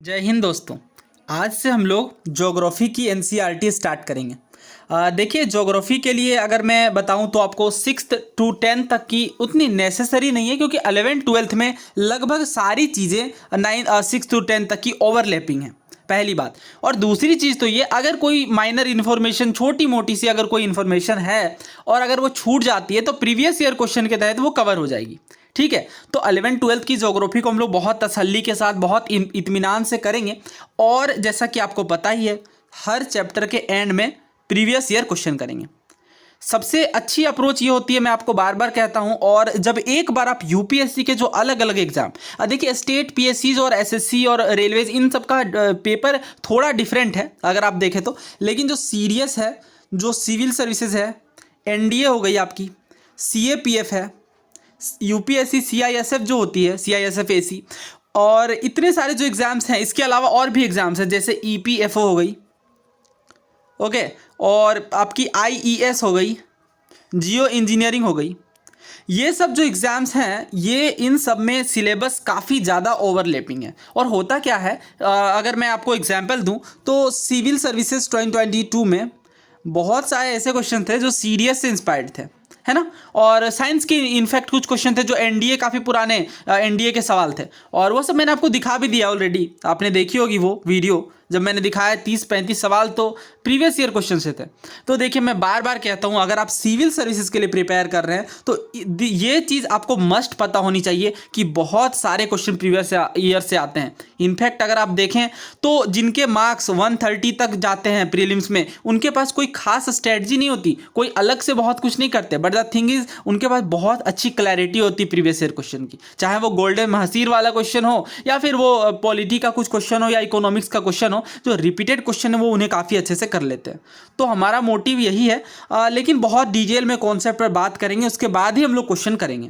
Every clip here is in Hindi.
जय हिंद दोस्तों। आज से हम लोग ज्योग्राफी की एनसीईआरटी स्टार्ट करेंगे। देखिए, ज्योग्राफी के लिए अगर मैं बताऊं तो आपको 6th to 10th तक की उतनी नेसेसरी नहीं है, क्योंकि 11th 12th में लगभग सारी चीज़ें 6th to 10th तक की ओवरलैपिंग है, पहली बात। और दूसरी चीज़ तो ये, अगर कोई माइनर इन्फॉर्मेशन, छोटी मोटी सी अगर कोई इन्फॉर्मेशन है और अगर वो छूट जाती है तो प्रीवियस ईयर क्वेश्चन के तहत वो कवर हो जाएगी। ठीक है, तो 11th 12th की ज्योग्राफी को हम लोग बहुत तसल्ली के साथ, बहुत इत्मीनान से करेंगे। और जैसा कि आपको पता ही है, हर चैप्टर के एंड में प्रीवियस ईयर क्वेश्चन करेंगे। सबसे अच्छी अप्रोच ये होती है, मैं आपको बार बार कहता हूं। और जब एक बार आप यूपीएससी के जो अलग अलग एग्जाम, देखिए स्टेट पीएससीज और एसएससी और रेलवेज, इन सब का पेपर थोड़ा डिफरेंट है अगर आप देखें तो। लेकिन जो सीरियस है, जो सिविल सर्विसेज है, एनडीए हो गई आपकी, सीएपीएफ है, यूपीएससी सीआईएसएफ जो होती है, सीआईएसएफ एसी, और इतने सारे जो एग्ज़ाम्स हैं, इसके अलावा और भी एग्ज़ाम्स हैं जैसे ईपीएफओ हो गई, ओके, और आपकी आईईएस हो गई, जियो इंजीनियरिंग हो गई। ये सब जो एग्ज़ाम्स हैं, ये इन सब में सिलेबस काफ़ी ज़्यादा ओवरलैपिंग है। और होता क्या है, अगर मैं आपको एग्जांपल दूं तो सिविल सर्विसेज 2022 में बहुत सारे ऐसे क्वेश्चन थे जो सीडीएस से इंस्पायर्ड थे, है ना। और साइंस के इनफैक्ट कुछ क्वेश्चन थे जो एनडीए, काफ़ी पुराने एनडीए के सवाल थे, और वो सब मैंने आपको दिखा भी दिया ऑलरेडी। आपने देखी होगी वो वीडियो, जब मैंने दिखाया 30-35 सवाल तो प्रीवियस ईयर क्वेश्चन से थे। तो देखिए, मैं बार बार कहता हूँ, अगर आप सिविल सर्विसेज के लिए प्रिपेयर कर रहे हैं तो ये चीज़ आपको मस्ट पता होनी चाहिए कि बहुत सारे क्वेश्चन प्रीवियस ईयर से आते हैं। इनफैक्ट अगर आप देखें तो जिनके मार्क्स 130 तक जाते हैं प्रीलिम्स में, उनके पास कोई खास स्ट्रेटजी नहीं होती, कोई अलग से बहुत कुछ नहीं करते, बट द थिंग इज उनके पास बहुत अच्छी क्लैरिटी होती है प्रीवियस ईयर क्वेश्चन की। चाहे वो गोल्डन महसीर वाला क्वेश्चन हो, या फिर वो पॉलिटी का कुछ क्वेश्चन हो, या इकोनॉमिक्स का क्वेश्चन हो, जो रिपीटेड क्वेश्चन है वो उन्हें काफ़ी अच्छे से कर लेते हैं। तो हमारा मोटिव यही है, लेकिन बहुत डिटेल में कॉन्सेप्ट पर बात करेंगे, उसके बाद ही हम लोग क्वेश्चन करेंगे।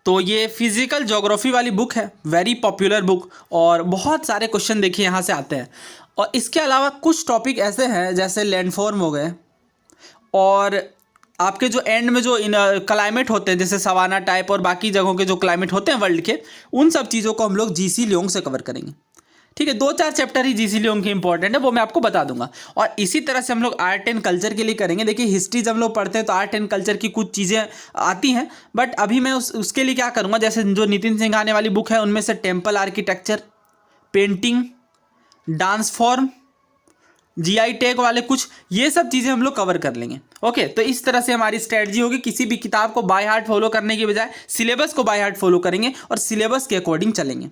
तो ये फिजिकल ज्योग्राफी वाली बुक है, वेरी पॉपुलर बुक, और बहुत सारे क्वेश्चन देखिए यहाँ से आते हैं। और इसके अलावा कुछ टॉपिक ऐसे हैं जैसे लैंडफॉर्म हो गए, और आपके जो एंड में जो क्लाइमेट होते हैं जैसे सवाना टाइप और बाकी जगहों के जो क्लाइमेट होते हैं वर्ल्ड के, उन सब चीज़ों को हम लोग जीसी लियोंग से कवर करेंगे। ठीक है, 2-4 चैप्टर ही जीसी लियोंग के इंपॉर्टेंट है, वो मैं आपको बता दूंगा। और इसी तरह से हम लोग आर्ट एंड कल्चर के लिए करेंगे। देखिए, हिस्ट्री जब हम लोग पढ़ते हैं तो आर्ट एंड कल्चर की कुछ चीज़ें आती हैं, बट अभी मैं उसके लिए क्या करूँगा, जैसे जो नितिन सिंह आने वाली बुक है उनमें से temple architecture, painting, dance form, GI tag वाले कुछ, ये सब चीज़ें हम लोग कवर कर लेंगे। ओके, तो इस तरह से हमारी स्ट्रेटजी होगी, किसी भी किताब को बाय हार्ट फॉलो करने के बजाय सिलेबस को बाय हार्ट फॉलो करेंगे और सिलेबस के अकॉर्डिंग चलेंगे।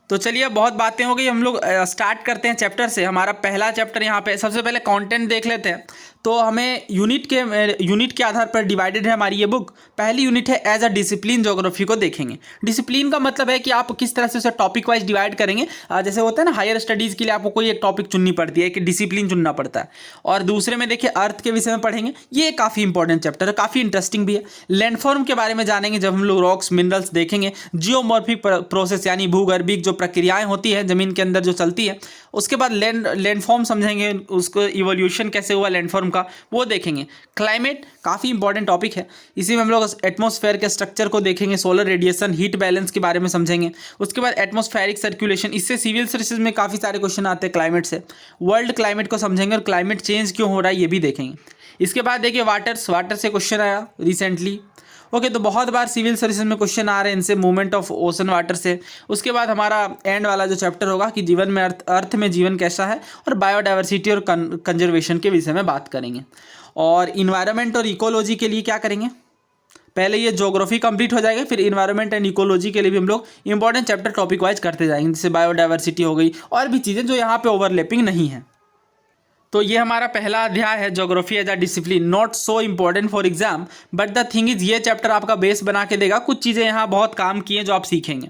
तो चलिए, अब बहुत बातें हो गई, हम लोग स्टार्ट करते हैं चैप्टर से। हमारा पहला चैप्टर यहाँ पे, सबसे पहले कंटेंट देख लेते हैं। तो हमें यूनिट के आधार पर डिवाइडेड है हमारी ये बुक। पहली यूनिट है एज अ डिसिप्लिन ज्योग्राफी को देखेंगे। डिसिप्लिन का मतलब है कि आप किस तरह से उसे टॉपिक वाइज डिवाइड करेंगे। जैसे होता है ना, हायर स्टडीज़ के लिए आपको कोई एक टॉपिक चुननी पड़ती है, एक डिसिप्लिन चुनना पड़ता है। और दूसरे में देखिए अर्थ के विषय में पढ़ेंगे, ये काफ़ी इंपॉर्टेंट चैप्टर है, काफ़ी इंटरेस्टिंग भी है। लैंडफॉर्म के बारे में जानेंगे जब हम लोग रॉक्स मिनरल्स देखेंगे। जियोमॉर्फिक प्रोसेस यानी भूगर्भिक जो प्रक्रियाएं होती है ज़मीन के अंदर जो चलती है। उसके बाद लैंडफॉर्म समझेंगे, उसको इवोल्यूशन कैसे हुआ लैंडफॉर्म का, वो देखेंगे। क्लाइमेट काफ़ी इंपॉर्टेंट टॉपिक है, इसी में हम लोग एटमॉस्फेयर के स्ट्रक्चर को देखेंगे, सोलर रेडिएशन, हीट बैलेंस के बारे में समझेंगे। उसके बाद एटमॉस्फेरिक सर्कुलेशन, इससे सिविल सर्विसेज में काफ़ी सारे क्वेश्चन आते हैं क्लाइमेट से। वर्ल्ड क्लाइमेट को समझेंगे और क्लाइमेट चेंज क्यों हो रहा है ये भी देखेंगे। इसके बाद देखिए वाटर से क्वेश्चन आया रिसेंटली। ओके, तो बहुत बार सिविल सर्विसेज में क्वेश्चन आ रहे हैं इनसे, मूवमेंट ऑफ ओशन वाटर से। उसके बाद हमारा एंड वाला जो चैप्टर होगा कि जीवन में अर्थ में जीवन कैसा है, और बायोडाइवर्सिटी और कंजर्वेशन के विषय में बात करेंगे। और इन्वायरमेंट और इकोलॉजी के लिए क्या करेंगे, पहले ये ज्योग्राफी कंप्लीट हो जाएगा, फिर इन्वायरमेंट एंड इकोलॉजी के लिए भी हम लोग इंपॉर्टेंट चैप्टर टॉपिक वाइज करते जाएंगे, जैसे बायोडाइवर्सिटी हो गई और भी चीज़ें जो यहाँ पे ओवरलैपिंग नहीं है। तो ये हमारा पहला अध्याय है, geography as a discipline, not so important for exam, but the thing is ये चैप्टर आपका बेस बना के देगा। कुछ चीज़ें यहाँ बहुत काम की हैं जो आप सीखेंगे।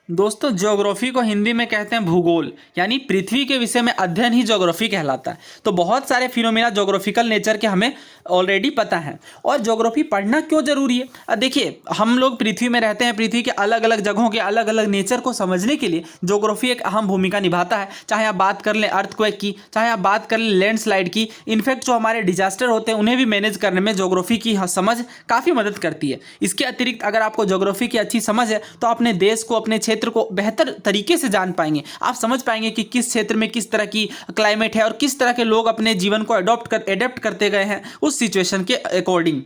दोस्तों, ज्योग्राफी को हिंदी में कहते हैं भूगोल, यानी पृथ्वी के विषय में अध्ययन ही ज्योग्राफी कहलाता है। तो बहुत सारे फिनोमेना ज्योग्राफिकल नेचर के हमें ऑलरेडी पता है। और ज्योग्राफी पढ़ना क्यों जरूरी है, देखिए हम लोग पृथ्वी में रहते हैं, पृथ्वी के अलग अलग जगहों के अलग अलग नेचर को समझने के लिए ज्योग्राफी एक अहम भूमिका निभाता है। चाहे आप बात कर लें अर्थक्वेक की, चाहे आप बात कर लें लैंडस्लाइड की, इनफैक्ट जो हमारे डिजास्टर होते हैं उन्हें भी मैनेज करने में ज्योग्राफी की समझ काफ़ी मदद करती है। इसके अतिरिक्त अगर आपको ज्योग्राफी की अच्छी समझ है तो अपने देश को, अपने क्षेत्र क्षेत्र को बेहतर तरीके से जान पाएंगे, आप समझ पाएंगे कि किस क्षेत्र में किस तरह की क्लाइमेट है और किस तरह के लोग अपने जीवन को एडेप्ट करते गए हैं उस सिचुएशन के अकॉर्डिंग।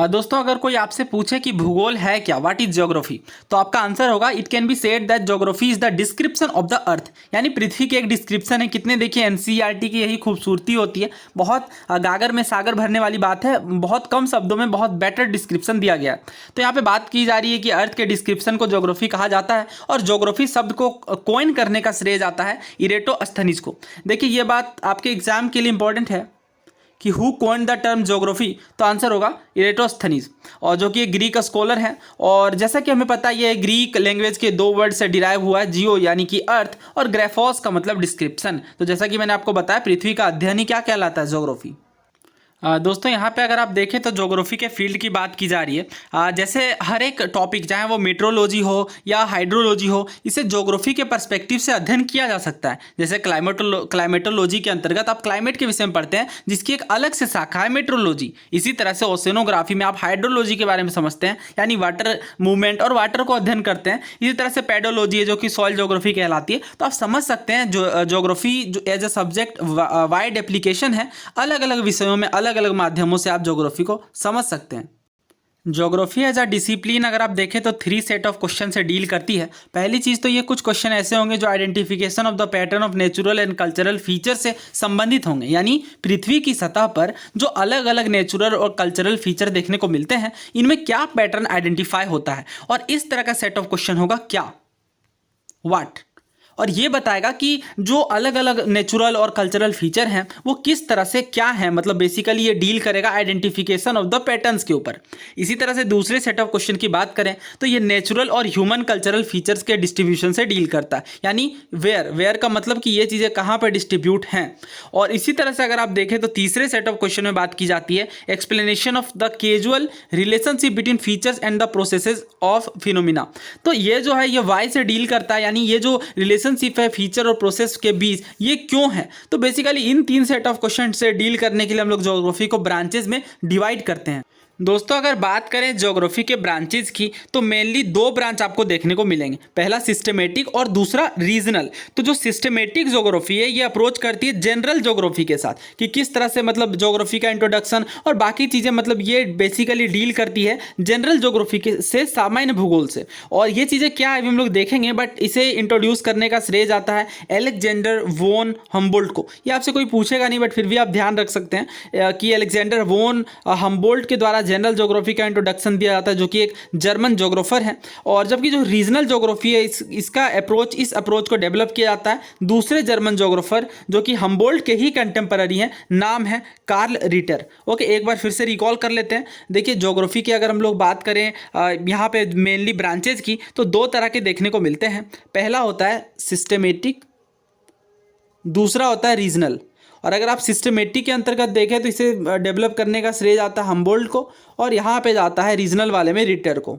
दोस्तों अगर कोई आपसे पूछे कि भूगोल है क्या, व्हाट इज ज्योग्राफी, तो आपका आंसर होगा it can be said that geography is the description of the earth, यानी पृथ्वी की एक डिस्क्रिप्शन है। कितने देखिए एनसीईआरटी की यही खूबसूरती होती है, बहुत गागर में सागर भरने वाली बात है, बहुत कम शब्दों में बहुत बेटर डिस्क्रिप्शन दिया गया है। तो यहाँ पे बात की जा रही है कि अर्थ के डिस्क्रिप्शन को ज्योग्राफी कहा जाता है और ज्योग्राफी शब्द को कॉइन करने का श्रेय जाता है इरेटोस्थनीज को। देखिए ये बात आपके एग्जाम के लिए इंपॉर्टेंट है कि who coined the term geography, तो आंसर होगा इरेटोस्थनीज, और जो कि ग्रीक स्कॉलर हैं। और जैसा कि हमें पता है ये ग्रीक लैंग्वेज के दो वर्ड से डिराइव हुआ है, जियो यानी कि अर्थ और ग्राफोस का मतलब डिस्क्रिप्शन। तो जैसा कि मैंने आपको बताया पृथ्वी का अध्ययन ही क्या कहलाता है, ज्योग्राफी। दोस्तों यहाँ पे अगर आप देखें तो ज्योग्राफी के फील्ड की बात की जा रही है। जैसे हर एक टॉपिक चाहे वो मेट्रोलॉजी हो या हाइड्रोलॉजी हो, इसे ज्योग्राफी के पर्सपेक्टिव से अध्ययन किया जा सकता है। जैसे क्लाइमेटोलॉजी के अंतर्गत आप क्लाइमेट के विषय में पढ़ते हैं, जिसकी एक अलग से शाखा है मेट्रोलॉजी। इसी तरह से ओशेनोग्राफी में आप हाइड्रोलॉजी के बारे में समझते हैं, यानी वाटर मूवमेंट और वाटर को अध्ययन करते हैं। इसी तरह से पेडोलॉजी है जो कि सॉइल ज्योग्राफी कहलाती है। तो आप समझ सकते हैं ज्योग्राफी जो as a subject wide application है, अलग अलग विषयों में अलग अलग माध्यमों से आप ज्योग्राफी को समझ सकते हैं। ज्योग्राफी एज अ डिसिप्लिन अगर आप देखें तो 3 सेट ऑफ क्वेश्चन से डील करती है। पहली चीज़ तो ये कुछ क्वेश्चन ऐसे होंगे जो identification of the pattern of natural and cultural feature से संबंधित होंगे, यानी पृथ्वी की सतह पर जो अलग अलग नेचुरल और कल्चरल फीचर देखने को मिलते हैं, इनमें क्या पैटर्न आइडेंटिफाई होता है। और इस तरह का सेट ऑफ क्वेश्चन होगा क्या, व्हाट, और ये बताएगा कि जो अलग अलग नेचुरल और कल्चरल फीचर हैं वो किस तरह से क्या है, मतलब बेसिकली ये डील करेगा आइडेंटिफिकेशन ऑफ द पैटर्न्स के ऊपर। इसी तरह से दूसरे सेट ऑफ क्वेश्चन की बात करें तो ये नेचुरल और ह्यूमन कल्चरल फीचर्स के डिस्ट्रीब्यूशन से डील करता है, यानी वेयर का मतलब कि ये चीज़ें कहाँ पर डिस्ट्रीब्यूट हैं। और इसी तरह से अगर आप देखें तो तीसरे सेट ऑफ क्वेश्चन में बात की जाती है explanation of the casual relationship between features and the processes of phenomena. तो ये जो है ये वाई से डील करता है, यानी ये जो रिलेशनशिप है फीचर और प्रोसेस के बीच ये क्यों है। तो basically in 3 set of question से डील करने के लिए हम लोग ज्योग्राफी को ब्रांचेज में डिवाइड करते हैं। दोस्तों अगर बात करें ज्योग्राफी के ब्रांचेज की तो मेनली 2 ब्रांच आपको देखने को मिलेंगे, पहला सिस्टमेटिक और दूसरा रीजनल। तो जो सिस्टमेटिक ज्योग्राफी है ये अप्रोच करती है जनरल ज्योग्राफी के साथ कि किस तरह से मतलब ज्योग्राफी का इंट्रोडक्शन और बाकी चीज़ें, मतलब ये बेसिकली डील करती है जनरल ज्योग्राफी के से सामान्य भूगोल से। और ये चीज़ें क्या है अभी हम लोग देखेंगे, बट इसे इंट्रोड्यूस करने का श्रेय जाता है अलेक्जेंडर वोन हम्बोल्ट को। ये आपसे कोई पूछेगा नहीं बट फिर भी आप ध्यान रख सकते हैं कि अलेक्जेंडर वोन हम्बोल्ट के द्वारा जनरल ज्योग्राफी का इंट्रोडक्शन दिया जाता है, जो कि एक जर्मन ज्योग्राफर है। और जबकि जो रीजनल ज्योग्राफी है इस अप्रोच को डेवलप किया जाता है दूसरे जर्मन ज्योग्राफर जो कि हम्बोल्ट के ही कंटेम्पररी हैं, नाम है कार्ल रिटर। ओके, एक बार फिर से रिकॉल कर लेते हैं। देखिए ज्योग्राफी की अगर हम लोग बात करें यहाँ पे मेनली ब्रांचेज की, तो 2 तरह के देखने को मिलते हैं। पहला होता है सिस्टमेटिक, दूसरा होता है रीजनल। और अगर आप सिस्टमेटिक के अंतर्गत देखें तो इसे डेवलप करने का श्रेय जाता है हम्बोल्ट को, और यहाँ पे जाता है रीजनल वाले में रिटर को।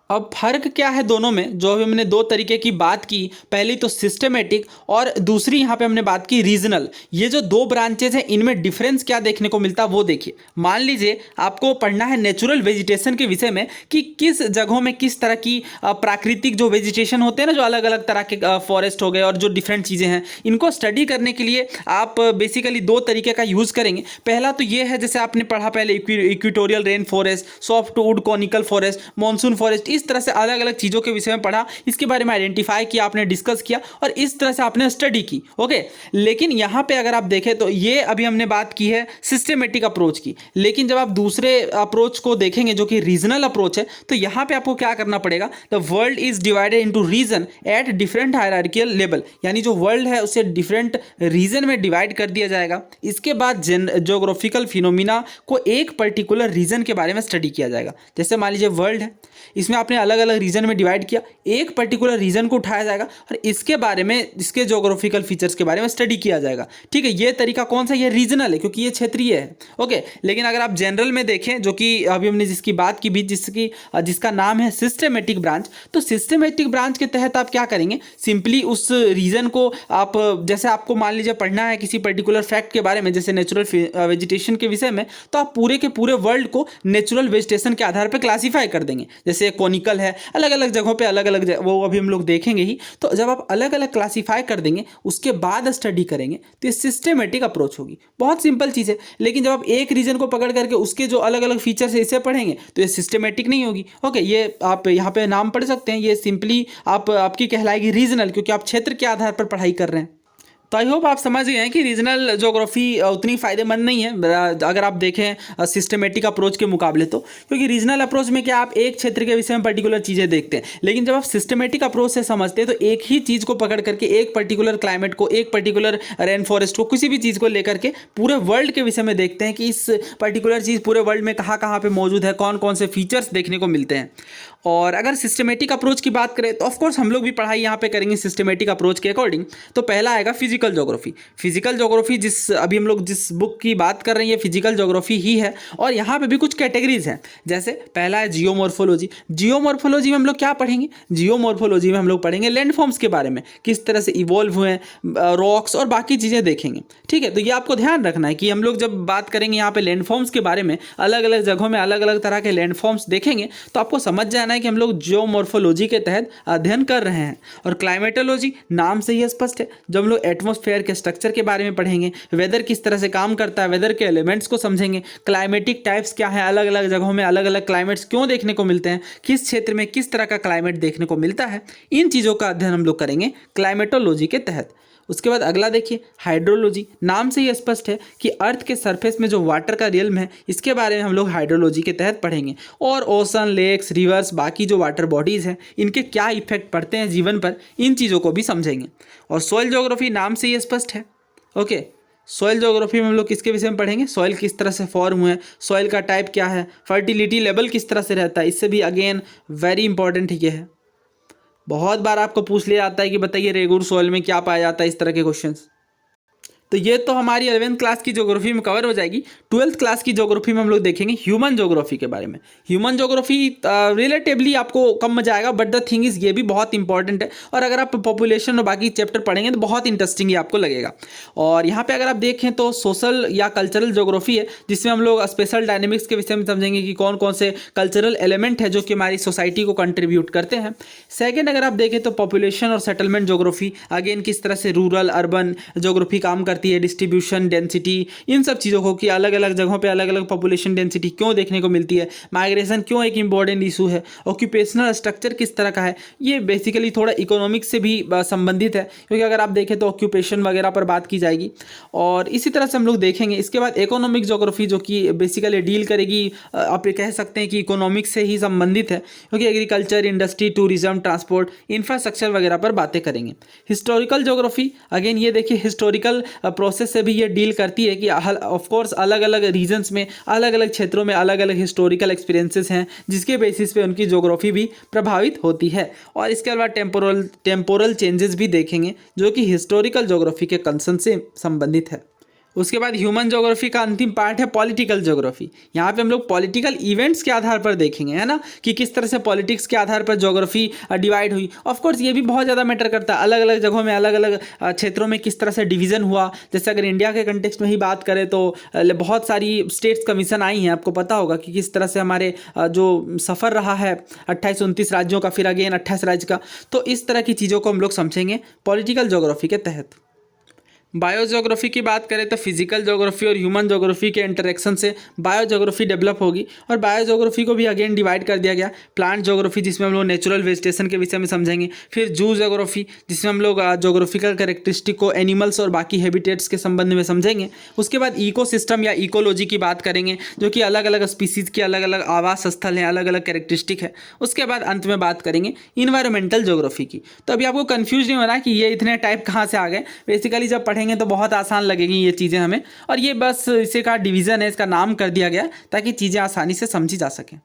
अब फर्क क्या है दोनों में, जो अभी हमने 2 तरीके की बात की, पहली तो सिस्टमेटिक और दूसरी यहाँ पे हमने बात की रीजनल। ये जो 2 ब्रांचेज हैं इनमें डिफरेंस क्या देखने को मिलता है वो देखिए। मान लीजिए आपको पढ़ना है नेचुरल वेजिटेशन के विषय में कि किस जगहों में किस तरह की प्राकृतिक जो वेजिटेशन होते हैं ना, जो अलग अलग तरह के फॉरेस्ट हो गए और जो डिफरेंट चीज़ें हैं, इनको स्टडी करने के लिए आप बेसिकली 2 तरीके का यूज़ करेंगे। पहला तो ये है जैसे आपने पढ़ा पहले equatorial rain forest, soft wood conical forest, monsoon forest, इस तरह से अलग अलग चीज़ों के विषय में पढ़ा, इसके बारे में आइडेंटिफाई किया, आपने डिस्कस किया और इस तरह से आपने स्टडी की। ओके, लेकिन यहाँ पे अगर आप देखें तो ये अभी हमने बात की है सिस्टमेटिक अप्रोच की, लेकिन जब आप दूसरे अप्रोच को देखेंगे जो कि रीजनल अप्रोच है, तो यहाँ पे आपको क्या करना पड़ेगा, the world is divided into region at different hierarchical level, यानी जो वर्ल्ड है उसे डिफरेंट रीजन में डिवाइड कर दिया जाएगा। इसके बाद ज्योग्राफिकल फिनोमिना को एक पर्टिकुलर रीजन के बारे में स्टडी किया जाएगा। जैसे मान लीजिए वर्ल्ड है, इसमें आपने अलग अलग रीजन में डिवाइड किया, एक पर्टिकुलर रीजन को उठाया जाएगा और इसके बारे में, इसके ज्योग्राफिकल फीचर्स के बारे में स्टडी किया जाएगा। ठीक है, ये तरीका कौन सा, ये रीजनल है क्योंकि ये क्षेत्रीय है। ओके, लेकिन अगर आप जनरल में देखें, जो कि अभी हमने जिसकी बात की भी, जिसका नाम है सिस्टमेटिक ब्रांच, तो सिस्टमेटिक ब्रांच के तहत आप क्या करेंगे, सिंपली उस रीजन को आप, जैसे आपको मान लीजिए पढ़ना है किसी पर्टिकुलर फैक्ट के बारे में, जैसे नेचुरल वेजिटेशन के विषय में, तो आप पूरे के पूरे वर्ल्ड को नेचुरल वेजिटेशन के आधार पर क्लासीफाई कर देंगे। जैसे कोनिकल है, अलग अलग जगहों पे अलग अलग वो अभी हम लोग देखेंगे ही। तो जब आप अलग अलग क्लासीफाई कर देंगे उसके बाद स्टडी करेंगे तो ये सिस्टमेटिक अप्रोच होगी। बहुत सिंपल चीज़ है। लेकिन जब आप एक रीजन को पकड़ करके उसके जो अलग अलग फीचर्स है इसे पढ़ेंगे तो ये सिस्टमेटिक नहीं होगी। ओके, ये आप यहाँ पे नाम पढ़ सकते हैं, ये सिंपली आपकी कहलाएगी रीजनल, क्योंकि आप क्षेत्र के आधार पर पढ़ाई कर रहे हैं। तो आई होप आप समझ गए हैं कि रीजनल ज्योग्राफी उतनी फ़ायदेमंद नहीं है अगर आप देखें सिस्टमेटिक अप्रोच के मुकाबले तो, क्योंकि रीजनल अप्रोच में क्या आप एक क्षेत्र के विषय में पर्टिकुलर चीज़ें देखते हैं, लेकिन जब आप सिस्टमेटिक अप्रोच से समझते हैं तो एक ही चीज़ को पकड़ करके एक पर्टिकुलर क्लाइमेट को, एक पर्टिकुलर रेन फॉरेस्ट को, किसी भी चीज़ को लेकर के पूरे वर्ल्ड के विषय में देखते हैं कि इस पर्टिकुलर चीज़ पूरे वर्ल्ड में कहाँ कहाँ पर मौजूद है, कौन कौन से फीचर्स देखने को मिलते हैं। और अगर सिस्टमेटिक अप्रोच की बात करें तो ऑफकोर्स हम लोग भी पढ़ाई यहाँ पे करेंगे सिस्टमेटिक अप्रोच के अकॉर्डिंग। तो पहला आएगा फिजिकल ज्योग्राफी। फिजिकल ज्योग्राफी अभी हम लोग जिस बुक की बात कर रहे हैं ये फिजिकल ज्योग्राफी ही है, और यहाँ पे भी कुछ कैटेगरीज हैं। जैसे पहला है जियोमॉर्फोलॉजी। जियोमॉर्फोलॉजी में हम लोग क्या पढ़ेंगे? जियोमॉर्फोलॉजी में हम लोग पढ़ेंगे लैंडफॉर्म्स के बारे में, किस तरह से इवॉल्व हुए हैं, रॉक्स और बाकी चीज़ें देखेंगे। ठीक है, तो ये आपको ध्यान रखना है कि हम लोग जब बात करेंगे यहाँ पे लैंडफॉर्म्स के बारे में, अलग अलग जगहों में अलग अलग तरह के लैंडफॉर्म्स देखेंगे, तो आपको समझ जाना है कि हम लोग जियोमॉर्फोलॉजी के तहत अध्ययन कर रहे हैं। और क्लाइमेटोलॉजी नाम से ही स्पष्ट है, जब हम लोग एटमॉस्फेयर के स्ट्रक्चर के बारे में पढ़ेंगे, वेदर किस तरह से काम करता है, वेदर के एलिमेंट्स को समझेंगे, क्लाइमेटिक टाइप्स क्या है, अलग अलग जगहों में अलग अलग क्लाइमेट्स क्यों देखने को मिलते हैं, किस क्षेत्र में किस तरह का क्लाइमेट देखने को मिलता है, इन चीज़ों का अध्ययन हम लोग करेंगे क्लाइमेटोलॉजी के तहत। उसके बाद अगला देखिए हाइड्रोलॉजी। नाम से ही स्पष्ट है कि अर्थ के सरफेस में जो वाटर का रियल्म है इसके बारे में हम लोग हाइड्रोलॉजी के तहत पढ़ेंगे, और ओशन, लेक्स, रिवर्स, बाकी जो वाटर बॉडीज़ हैं इनके क्या इफेक्ट पड़ते हैं जीवन पर, इन चीज़ों को भी समझेंगे। और सॉइल ज्योग्राफी नाम से ही स्पष्ट है। ओके, सॉइल ज्योग्राफी में हम लोग किसके विषय में पढ़ेंगे? सॉइल किस तरह से फॉर्म हुए हैं, सॉइल का टाइप क्या है, फर्टिलिटी लेवल किस तरह से रहता है, इससे भी अगेन वेरी इंपॉर्टेंट ये है। बहुत बार आपको पूछ लिया जाता है कि बताइए रेगुर सॉइल में क्या पाया जाता है, इस तरह के क्वेश्चंस। तो ये तो हमारी 11th क्लास की ज्योग्राफी में कवर हो जाएगी। 12th क्लास की ज्योग्राफी में हम लोग देखेंगे ह्यूमन ज्योग्राफी के बारे में। ह्यूमन ज्योग्राफी रिलेटिवली आपको कम मजा आएगा, बट द थिंग इज़ ये भी बहुत इंपॉर्टेंट है, और अगर आप पॉपुलेशन और बाकी चैप्टर पढ़ेंगे तो बहुत इंटरेस्टिंग ही आपको लगेगा। और यहाँ पे अगर आप देखें तो सोशल या कल्चरल ज्योग्राफी है, जिसमें हम लोग स्पेशल डायनेमिक्स के विषय में समझेंगे कि कौन कौन से कल्चरल एलिमेंट है जो कि हमारी सोसाइटी को कंट्रीब्यूट करते हैं। सेकेंड अगर आप देखें तो पॉपुलेशन और सेटलमेंट ज्योग्राफी, अगेन किस तरह से रूरल अर्बन ज्योग्राफी काम करती है, डिस्ट्रीब्यूशन, डेंसिटी, इन सब चीज़ों को कि अलग अलग जगहों पे अलग अलग पॉपुलेशन डेंसिटी क्यों देखने को मिलती है, माइग्रेशन क्यों एक इंपॉर्टेंट इशू है, ऑक्यूपेशनल स्ट्रक्चर किस तरह का है। ये बेसिकली थोड़ा इकोनॉमिक्स से भी संबंधित है, क्योंकि अगर आप देखें तो ऑक्यूपेशन वगैरह पर बात की जाएगी, और इसी तरह से हम लोग देखेंगे। इसके बाद इकोनॉमिक ज्योग्राफी जो कि बेसिकली डील करेगी, आप ये कह सकते हैं कि इकोनॉमिक्स से ही संबंधित है, क्योंकि agriculture, industry, tourism, transport, infrastructure वगैरह पर बातें करेंगे। हिस्टोरिकल ज्योग्राफी, अगेन ये देखिए हिस्टोरिकल प्रोसेस से भी ये डील करती है कि ऑफ कोर्स अलग अलग रीजन्स में, अलग अलग क्षेत्रों में अलग अलग हिस्टोरिकल एक्सपीरियंसेस हैं, जिसके बेसिस पे उनकी ज्योग्राफी भी प्रभावित होती है। और इसके अलावा टेम्पोरल चेंजेस भी देखेंगे, जो कि हिस्टोरिकल ज्योग्राफी के कंसर्न से संबंधित है। उसके बाद ह्यूमन ज्योग्राफी का अंतिम पार्ट है पॉलिटिकल ज्योग्राफी। यहाँ पे हम लोग पॉलिटिकल इवेंट्स के आधार पर देखेंगे, है ना, कि किस तरह से पॉलिटिक्स के आधार पर ज्योग्राफी डिवाइड हुई। ऑफ कोर्स ये भी बहुत ज़्यादा मैटर करता है, अलग अलग जगहों में अलग अलग क्षेत्रों में किस तरह से डिवीज़न हुआ। जैसे अगर इंडिया के कंटेक्स्ट में ही बात करें तो बहुत सारी स्टेट्स कमीशन आई हैं, आपको पता होगा कि किस तरह से हमारे जो सफ़र रहा है 28-29 राज्यों का, फिर अगेन 28 राज्य का। तो इस तरह की चीज़ों को हम लोग समझेंगे पॉलिटिकल ज्योग्राफी के तहत। बायोज्योग्राफी की बात करें तो फिजिकल ज्योग्राफी और ह्यूमन ज्योग्राफी के इंटरेक्शन से बायोज्योग्राफी डेवलप होगी, और बायोज्योग्राफी को भी अगेन डिवाइड कर दिया गया। प्लांट ज्योग्राफी जिसमें हम लोग नेचुरल वेजिटेशन के विषय में समझेंगे, फिर जू ज्योग्राफी जिसमें हम लोग ज्योग्राफिकल कैरेक्टरिस्टिक को एनिमल्स और बाकी हैबिटेट्स के संबंध में समझेंगे। उसके बाद इकोसिस्टम या इकोलॉजी की बात करेंगे, जो कि अलग अलग स्पीसीज़ के अलग अलग आवास स्थल हैं, अलग अलग कैरेक्टरिस्टिक है। उसके बाद अंत में बात करेंगे इन्वायरमेंटल ज्योग्राफी की। तो अभी आपको कन्फ्यूज नहीं होना कि ये इतने टाइप कहाँ से आ गए। बेसिकली जब पढ़ेंगे तो बहुत आसान लगेगी ये चीज़ें हमें, और ये बस इसे का डिवीज़न है, इसका नाम कर दिया गया ताकि चीज़ें आसानी से समझी जा सकें।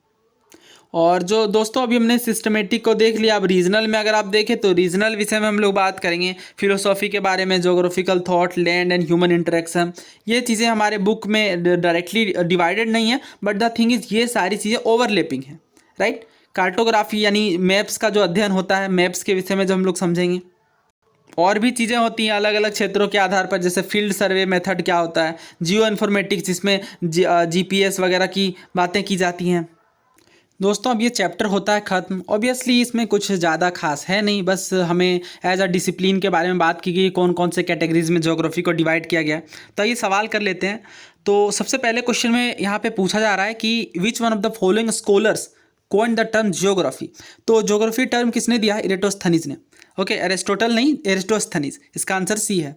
और जो दोस्तों अभी हमने सिस्टमेटिक को देख लिया, अब रीजनल में अगर आप देखें तो रीजनल विषय में हम लोग बात करेंगे फिलोसॉफी के बारे में, geographical thought, land and human interaction. ये चीज़ें हमारे बुक में डायरेक्टली डिवाइडेड नहीं है, बट द थिंग इज़ ये सारी चीज़ें ओवरलैपिंग हैं, राइट। कार्टोग्राफी यानी मैप्स का जो अध्ययन होता है, मैप्स के विषय में जो हम लोग समझेंगे। और भी चीज़ें होती हैं अलग अलग क्षेत्रों के आधार पर, जैसे फील्ड सर्वे मेथड क्या होता है, जियो इन्फॉर्मेटिक्स जिसमें जीपीएस वगैरह की बातें की जाती हैं। दोस्तों अब ये चैप्टर होता है ख़त्म। ऑब्वियसली इसमें कुछ ज़्यादा खास है नहीं, बस हमें एज अ डिसिप्लिन के बारे में बात की गई, कौन कौन से कैटेगरीज में ज्योग्राफी को डिवाइड किया गया है। तो ये सवाल कर लेते हैं। तो सबसे पहले क्वेश्चन में यहाँ पे पूछा जा रहा है कि विच one of the following scholars coin the term geography. तो ज्योग्राफी टर्म किसने दिया है? इरेटोस्थनीज ने। ओके, एरिस्टोटल नहीं, एरिस्टोस्थनीज। इसका आंसर सी है,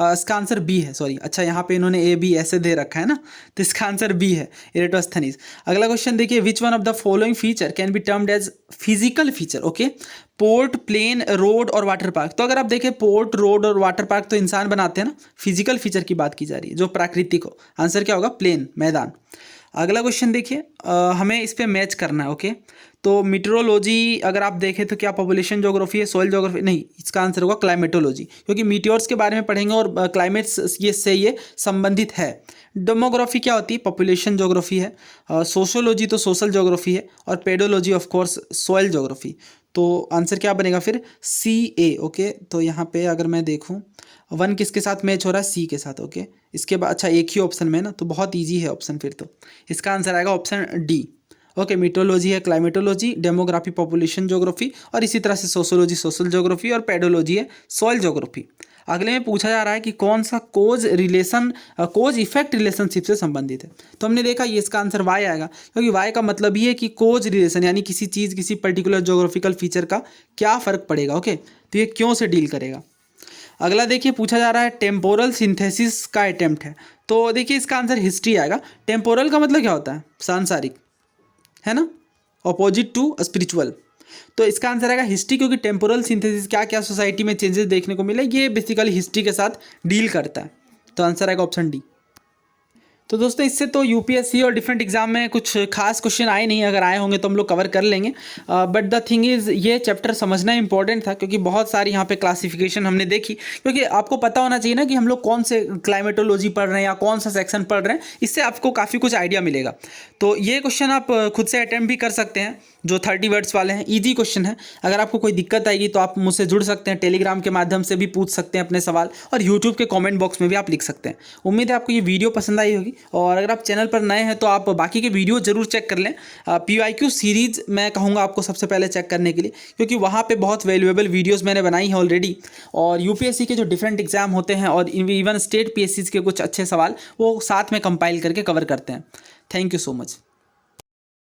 इसका आंसर बी है, सॉरी। अच्छा, यहाँ पे इन्होंने ए बी ऐसे दे रखा है ना, तो इसका आंसर बी है, इरेटोस्थनीज। अगला क्वेश्चन देखिए, which one of the following feature can be termed as physical feature. Okay, port, plain, road और वाटर पार्क। तो अगर आप देखें पोर्ट, रोड और वाटर पार्क तो इंसान बनाते हैं ना, फिजिकल फीचर की बात की जा रही है जो प्राकृतिक हो। आंसर क्या होगा? प्लेन, मैदान। अगला क्वेश्चन देखिए, हमें इस पे मैच करना है। ओके, तो मीटेरोलॉजी अगर आप देखें तो क्या पॉपुलेशन ज्योग्राफी है, सॉइल ज्योग्राफी? नहीं, इसका आंसर होगा क्लाइमेटोलॉजी, क्योंकि मीटियोर्स के बारे में पढ़ेंगे और क्लाइमेट्स ये संबंधित है। डेमोग्राफी क्या होती है? पॉपुलेशन ज्योग्राफी है। सोशोलॉजी तो सोशल ज्योग्राफी है, और pedology of course soil geography. तो आंसर क्या बनेगा फिर? सी ए। ओके, तो यहाँ पे अगर मैं देखूँ 1 किसके साथ मैच हो रहा है? सी के साथ। ओके, इसके बाद अच्छा एक ही ऑप्शन में ना, तो बहुत ईजी है ऑप्शन फिर तो। इसका आंसर आएगा ऑप्शन डी। ओके, मीटरोलॉजी है क्लाइमेटोलॉजी, डेमोग्राफी पॉपुलेशन ज्योग्राफी, और इसी तरह से सोशोलॉजी सोशल ज्योग्राफी, और पेडोलॉजी है सॉइल ज्योग्राफी। अगले में पूछा जा रहा है कि कौन सा कोज इफेक्ट रिलेशनशिप से संबंधित है। तो हमने देखा ये इसका आंसर वाई आएगा, क्योंकि वाई का मतलब ये है कि कोज रिलेशन, यानी किसी चीज़ किसी पर्टिकुलर ज्योग्राफिकल फीचर का क्या फ़र्क पड़ेगा। ओके, तो ये क्यों से डील करेगा। अगला देखिए, पूछा जा रहा है टेम्पोरल सिंथेसिस का अटेम्प्ट है। तो देखिए इसका आंसर हिस्ट्री आएगा। टेम्पोरल का मतलब क्या होता है? सांसारिक, है ना, अपोजिट टू स्पिरिचुअल। तो इसका आंसर आएगा हिस्ट्री, क्योंकि टेम्पोरल सिंथेसिस क्या क्या सोसाइटी में चेंजेस देखने को मिले, ये बेसिकली हिस्ट्री के साथ डील करता है। तो आंसर आएगा ऑप्शन डी। तो दोस्तों इससे तो यूपीएससी और डिफरेंट एग्जाम में कुछ खास क्वेश्चन आए नहीं, अगर आए होंगे तो हम लोग कवर कर लेंगे। बट द थिंग इज़ ये चैप्टर समझना इंपॉर्टेंट था, क्योंकि बहुत सारी यहाँ पे क्लासिफिकेशन हमने देखी। क्योंकि आपको पता होना चाहिए ना कि हम लोग कौन से क्लाइमेटोलॉजी पढ़ रहे हैं या कौन सा सेक्शन पढ़ रहे हैं, इससे आपको काफ़ी कुछ आइडिया मिलेगा। तो ये क्वेश्चन आप खुद से अटैम्प्ट भी कर सकते हैं, जो 30 वर्ड्स वाले हैं, ईजी क्वेश्चन है। अगर आपको कोई दिक्कत आएगी तो आप मुझसे जुड़ सकते हैं, टेलीग्राम के माध्यम से भी पूछ सकते हैं अपने सवाल, और यूट्यूब के कमेंट बॉक्स में भी आप लिख सकते हैं। उम्मीद है आपको ये वीडियो पसंद आई होगी, और अगर आप चैनल पर नए हैं तो आप बाकी के वीडियो जरूर चेक कर लें। PYQ सीरीज़ मैं कहूँगा आपको सबसे पहले चेक करने के लिए, क्योंकि वहाँ पर बहुत वैल्यूएबल वीडियोज़ मैंने बनाई हैं ऑलरेडी। और UPSC के जो डिफरेंट एग्जाम होते हैं और इवन स्टेट PSCs के कुछ अच्छे सवाल वो साथ में कंपाइल करके कवर करते हैं। Thank you so much.